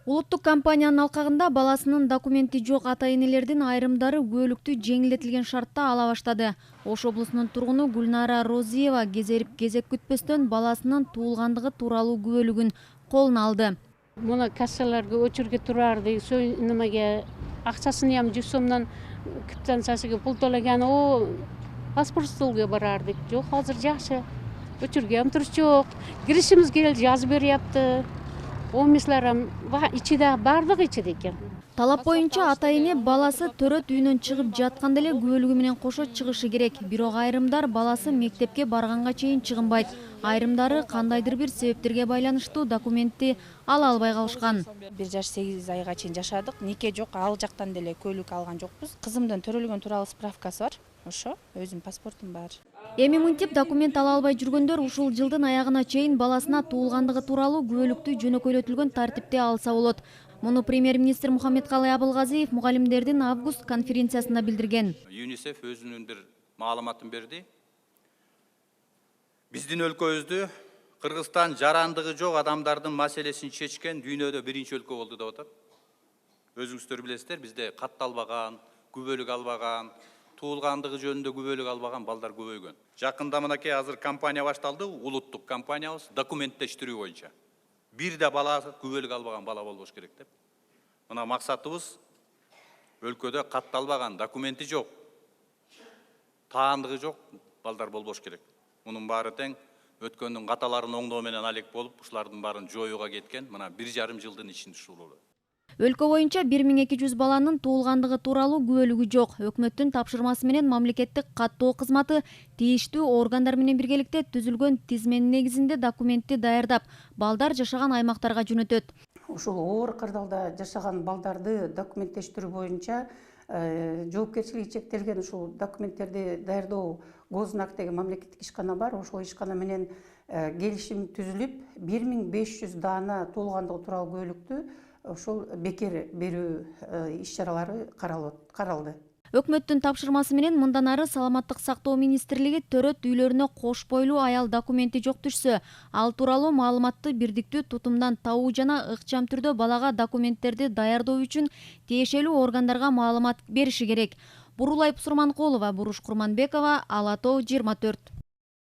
Улуттук компаниянын алкагында баласынын документи жок ата-энелердин айрымдары күбөлүктүү жеңилдетилген шартта ала баштады. Ош облусунун тургуну Гүлнара Розиева кезерип кезек күтпөстөн баласынын туулгандыгы тууралуу күбөлүгүн колуна алды. Муну кассаларга өчүргө турарды, немеге акчасын 100 сомдон квитанциясыга пул төлөгөн, о паспорт столго барардык. Жок, азыр жакшы. Өчүргөм туруш жок. Киришimiz келди, жазып берипти. Омисларым ичиде бардык ичиде экен. Талап боюнча ата-эне баласы төрөт үйүнөн чыгып жатканда эле күбөлүгү менен кошо чыгышы керек. Бирок айрымдар баласы мектепке барганга чейин чыгынбайт. Айрымдары кандайдыр бир себептерге байланыштуу документти ала албай калышкан. 1,8 айга чейин жашадык. Нике жок, ал жактан деле көйлүк алган жокпуз. Кызымдын төрөлгөн тууралуу справкасы бар. Ошо, өзүм паспортум бар. Эми мынтип документ ала албай жүргөндөр ушул жылдын аягына чейин баласына туулгандыгы тууралуу күбөлүктү жөнөкөйлөтүлгөн тартипте алса болот. Муну премьер-министр Мухаммедкалый Абылгазиев мугалимдердин август конференциясында билдирген. ЮНИСЕФ өзүнүн бир маалыматын берди. Биздин өлкөбүздү Кыргызстан жарандыгы жок адамдардын маселесин чечкен дүйнөдө биринчи өлкө болду деп атат. Өзүңүздөр билесиздер, бизде катталбаган, күбөлүк албаган, туулгандыгы жөнүндө күбөлүк албаган балдар көбөйгөн. Жакында мынакей азыр компания башталды, улуттук компаниябыз документтештирүү боюнча. Бир да бала күбөлүк албаган бала болбош керек деп. Мына максатыбыз өлкөдө катталбаган, документи жок, таандыгы жок балдар болбош керек. Мунун баары тең өткөндүн каталарын оңдоо менен алек болуп, ушулардын баарын жоюуга кеткен. Мына 1,5 жылдын ичинде ушул болду. Өлкө боюнча 1200 баланын туулгандыгы тууралуу күбөлүгү жок. Өкмөттүн тапшырмасы менен мамлекеттик каттоо кызматы тийиштүү органдар менен биргеликте түзүлгөн тизменин негизинде документти даярдап, балдар жашаган аймактарга жөнөтөт. Ушул оор кырдаалда жашаган балдарды документтештирүү боюнча жоопкерчилиги чектелген ушул документтерди даярдоо Гознак деген мамлекеттик ишкана бар. Ошол ишкана менен келишим түзүлүп, 1500 даана туулгандыгы тууралуу күбөлүктү ошол бекер берүү иш-чаралары каралды. Өкмөттүн тапшырмасы менен мындан ары Саламаттык сактоо министрлиги төрөт үйлөрүнө кош бойлуу аял документи жок түшсө, ал тууралуу маалыматты бирдиктүү тутумдан табуу жана ыкчам түрдө балага документтерди даярдоо үчүн тиешелүү органдарга маалымат бериши керек. Бурулай Пусурманкулова, Буруш Курманбекова, Ала Тоо 24.